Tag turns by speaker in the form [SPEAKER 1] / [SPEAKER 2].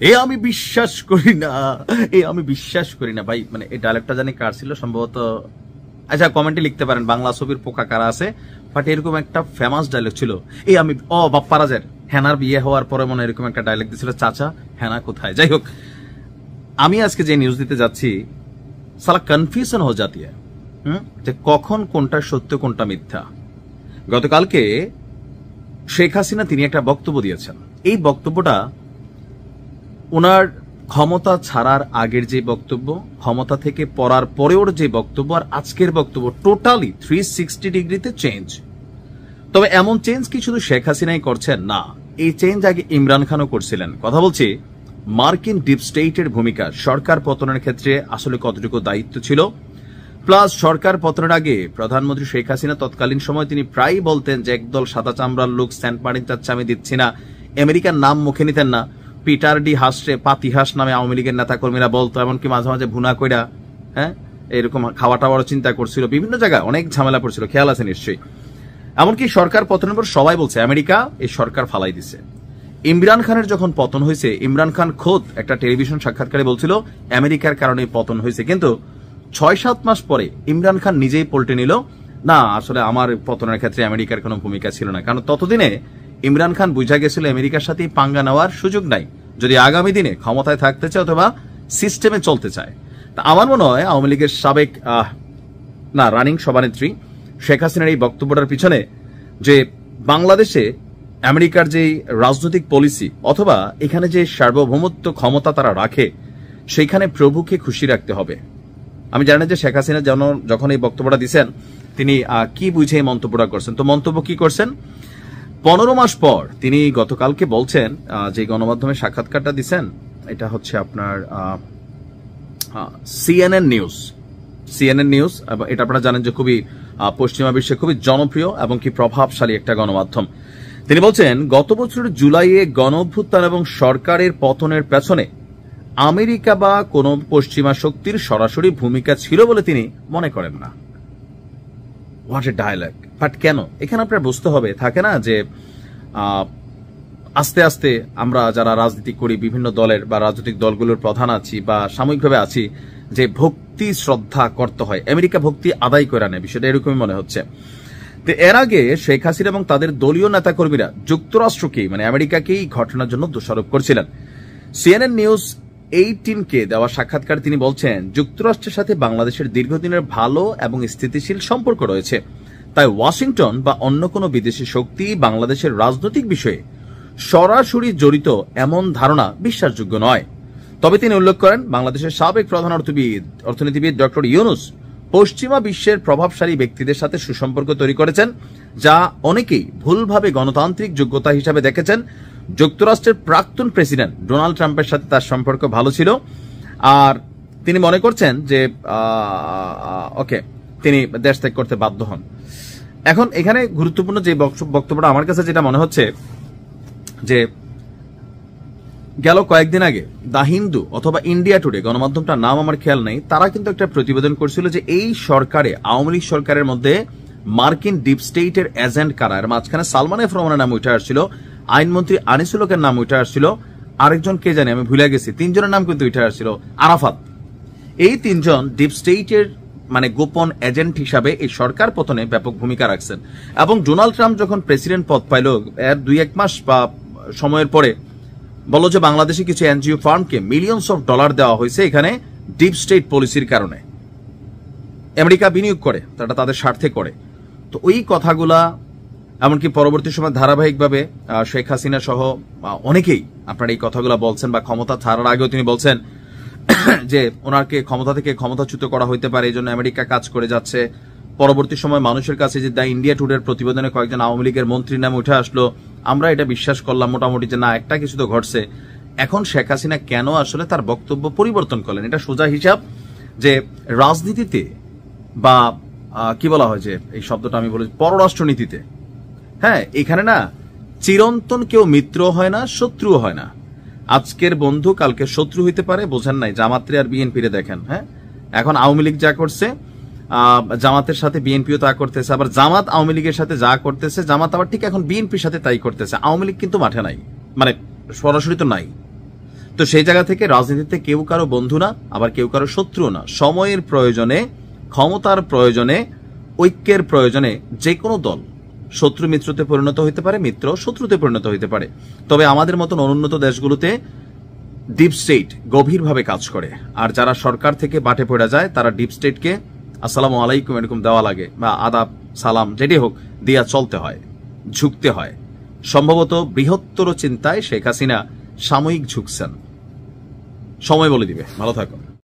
[SPEAKER 1] আমি বিশ্বাস করি না, আমি বিশ্বাস করি না ভাই। মানে এই ডায়লগটা জানি কার ছিল, সম্ভবত, আচ্ছা কমেন্টে লিখতে পারেন বাংলা ছবির পোকা কারা আছে, বাট এরকম একটা ফেমাস ডায়লগ ছিল। আমি বাপ্পারাজের হেনার বিয়ে হওয়ার পরে মনে এরকম একটা ডায়লগ দিছিল, চাচা হেনা কোথায়। যাই হোক, আমি আজকে যে নিউজ দিতে যাচ্ছি, সালা কনফিউশন হয়ে যাতি যে কখন কোনটা সত্য কোনটা মিথ্যা। গতকালকে শেখ হাসিনা তিনি একটা বক্তব্য দিয়েছেন। এই বক্তব্যটা ওনার ক্ষমতা ছাড়ার আগের যে বক্তব্য, ক্ষমতা থেকে পড়ার পরেও যে বক্তব্য, আর আজকের বক্তব্য টোটালি 360 ডিগ্রিতে চেঞ্জ। তবে এমন চেঞ্জ কি শুধু শেখ হাসিনাই করছেন? না, এই চেঞ্জ আগে ইমরান খানও করছিলেন। কথা বলছি মার্কিন ডিপ স্টেটের ভূমিকা সরকার পতনের ক্ষেত্রে আসলে কতটুকু দায়িত্ব ছিল, প্লাস সরকার পতনের আগে প্রধানমন্ত্রী শেখ হাসিনা তৎকালীন সময় তিনি প্রায় বলতেন যে একদল সাদা চামড়ার লোক সেন্ট মার্টিন চাচ্ছে আমি দিচ্ছি না, আমেরিকার নাম মুখে নিতেন না। পিটার ডি হাসরে পাতিহাস নামে আওয়ামী লীগের নেতাকর্মীরা বলতো, এমনকি মাঝে মাঝে ভুনা কইরা এরকম খাওয়া টাওয়ারও চিন্তা করছিল, বিভিন্ন জায়গায় অনেক ঝামেলা পড়ছিল, খেয়াল আছে নিশ্চয়ই। এমনকি সরকার পতনের পর সবাই বলছে আমেরিকা এই সরকার ফালাই দিছে। ইমরান খানের যখন পতন হয়েছে, ইমরান খান খোদ একটা টেলিভিশন সাক্ষাৎকারে বলছিল আমেরিকার কারণে পতন হয়েছে, কিন্তু 6-7 মাস পরে ইমরান খান নিজেই পল্টে নিল, না আসলে আমার পতনের ক্ষেত্রে আমেরিকার কোনো ভূমিকা ছিল না। কারণ ততদিনে ইমরান খান বুঝা গেছিল আমেরিকার সাথে পাঙ্গা নেওয়ার সুযোগ নাই, যদি আগামী দিনে ক্ষমতায় থাকতে চায় অথবা সিস্টেমে চলতে চায়। তা আমার মনে হয় আওয়ামী লীগের সাবেক রানিং সভানেত্রী শেখ হাসিনার এই বক্তব্যটার পিছনে যে বাংলাদেশে আমেরিকার যে রাজনৈতিক পলিসি অথবা এখানে যে সার্বভৌমত্ব ক্ষমতা তারা রাখে, সেইখানে প্রভুকে খুশি রাখতে হবে। আমি জানি যে শেখ হাসিনা যখন এই বক্তব্যটা দিচ্ছেন তিনি কি বুঝে এই মন্তব্যটা করছেন। তো মন্তব্য কি করছেন, 15 মাস পর তিনি গতকালকে বলছেন, যে গণমাধ্যমে সাক্ষাৎকারটা দিচ্ছেন, এটা হচ্ছে আপনার সিএনএন নিউজ, এবং এটা আপনারা জানেন যে খুবই পশ্চিমা বিশ্বে খুবই জনপ্রিয় এবং কি প্রভাবশালী একটা গণমাধ্যম। তিনি বলছেন গত বছরের জুলাইয়ে গণঅভ্যুত্থান এবং সরকারের পতনের পেছনে আমেরিকা বা কোন পশ্চিমা শক্তির সরাসরি ভূমিকা ছিল বলে তিনি মনে করেন না। What a dialogue! বাট কেন? এখানে আপনার বুঝতে হবে, থাকে না যে আস্তে আস্তে আমরা যারা রাজনীতি করি, বিভিন্ন দলের বা রাজনৈতিক দলগুলোর প্রধান আছি বা সাময়িকভাবে আছি, যে ভক্তি শ্রদ্ধা করতে হয়, আমেরিকা ভক্তি আদায় করে নেয়, বিষয়টা এরকমই মনে হচ্ছে। তো এর আগে শেখ হাসিনা এবং তাদের দলীয় নেতাকর্মীরা যুক্তরাষ্ট্রকেই মানে আমেরিকাকেই ঘটনার জন্য দোষারোপ করছিলেন। সিএনএন নিউজ 18কে দেওয়া সাক্ষাৎকার তিনি বলছেন যুক্তরাষ্ট্রের সাথে বাংলাদেশের দীর্ঘদিনের ভালো এবং স্থিতিশীল সম্পর্ক রয়েছে, তাই ওয়াশিংটন বা অন্য কোনো বিদেশি শক্তি বাংলাদেশের রাজনৈতিক বিষয়ে সরাসরি জড়িত এমন ধারণা বিশ্বাসযোগ্য নয়। তবে তিনি উল্লেখ করেন বাংলাদেশের সাবেক প্রধান অর্থনীতিবিদ ডক্টর ইউনুস পশ্চিমা বিশ্বের প্রভাবশালী ব্যক্তিদের সাথে সুসম্পর্ক তৈরি করেছেন, যা অনেকেই ভুলভাবে গণতান্ত্রিক যোগ্যতা হিসাবে দেখেছেন। যুক্তরাষ্ট্রের প্রাক্তন প্রেসিডেন্ট ডোনাল্ড ট্রাম্পের সাথে তার সম্পর্ক ভালো ছিল, আর তিনি মনে করছেন যে তিনি দেশ ত্যাগ করতে বাধ্য হন। এখন এখানে গুরুত্বপূর্ণ যে বক্তব্যটা আমার কাছে যেটা মনে হচ্ছে, যে গেল কয়েকদিন আগে দা হিন্দু অথবা ইন্ডিয়া টুডে গণমাধ্যমটার নাম আমার খেয়াল নেই, তারা কিন্তু একটা প্রতিবেদন করছিল যে এই সরকারে, আওয়ামী লীগ সরকারের মধ্যে মার্কিন ডিপ স্টেটের এজেন্ট কারা। এর মাঝখানে সালমান এফ রহমানের নাম উঠে আসছিল, আইনমন্ত্রী আনিসুল হকের নাম উঠে আসছিল, আরেকজন কে জানি আমি ভুলে গেছি, 3 জনের নাম কিন্তু উঠে আসছিল, আরাফাত। এই 3 জন ডিপ স্টেটের মানে গোপন এজেন্ট হিসাবে এই সরকার পতনে ব্যাপক ভূমিকা রাখছেন। এবং ডোনাল্ড ট্রাম্প যখন প্রেসিডেন্ট পদ পাইল, এর 2-1 মাস বা সময়ের পরে বলো যে বাংলাদেশে কিছু এনজিও ফার্মকে মিলিয়নস অফ ডলার দেওয়া হয়েছে এখানে ডিপ স্টেট পলিসির কারণে। আমেরিকা বিনিয়োগ করে, তারা তাদের স্বার্থে করে। তো ওই কথাগুলা এমনকি পরবর্তী সময় ধারাবাহিকভাবে শেখ হাসিনা সহ অনেকেই আপনার এই কথাগুলা বলছেন, বা ক্ষমতা ছাড়ার আগেও তিনি বলছেন যে ওনাকে ক্ষমতা থেকে ক্ষমতাচ্যুত করা হইতে পারে, এই জন্য আমেরিকা কাজ করে যাচ্ছে। পরবর্তী সময় মানুষের কাছে যে দ্য ইন্ডিয়া টুডের প্রতিবেদনে কয়েকজন আওয়ামী লীগের মন্ত্রীর নাম উঠে আসলো, আমরা এটা বিশ্বাস করলাম মোটামুটি যে না একটা কিছু তো ঘটছে। এখন শেখ হাসিনা কেন আসলে তার বক্তব্য পরিবর্তন করলেন? এটা সোজা হিসাব যে রাজনীতিতে বা কি বলা হয় যে এই শব্দটা আমি বলি পররাষ্ট্রনীতিতে, হ্যাঁ, এখানে না চিরন্তন কেউ মিত্র হয় না, শত্রু হয় না। আজকের বন্ধু কালকে শত্রু হইতে পারে, বোঝেন নাই? জামাতরে আর বিএনপিরে দেখেন, হ্যাঁ, এখন আওয়ামী লীগ যা করছে জামাতের সাথে বিএনপিও তা করতেছে, আবার জামাত আওয়ামী লীগের সাথে যা করতেছে জামাত আবার ঠিক এখন বিএনপির সাথে তাই করতেছে। আওয়ামী লীগ কিন্তু মাঠে নাই, মানে সরাসরি তো নাই। তো সেই জায়গা থেকে রাজনীতিতে কেউ কারো বন্ধু না, আবার কেউ কারো শত্রু না। সময়ের প্রয়োজনে, ক্ষমতার প্রয়োজনে, ঐক্যের প্রয়োজনে যে কোনো দল শত্রু মিত্রতে পরিণত হইতে পারে, মিত্র শত্রুতে পরিণত হইতে পারে। তবে আমাদের মতন অনুন্নত দেশগুলোতে ডিপ স্টেট গভীরভাবে কাজ করে, আর যারা সরকার থেকে বাটে পড়ে যায় তারা ডিপ স্টেটকে আসসালামু আলাইকুম এরকম দেওয়া লাগে, বা আদাব সালাম যেটি হোক দিয়া চলতে হয়, ঝুঁকতে হয়। সম্ভবত বৃহত্তর চিন্তায় শেখ হাসিনা সাময়িক ঝুঁকছেন। সময় বলে দিবে। ভালো থাকো।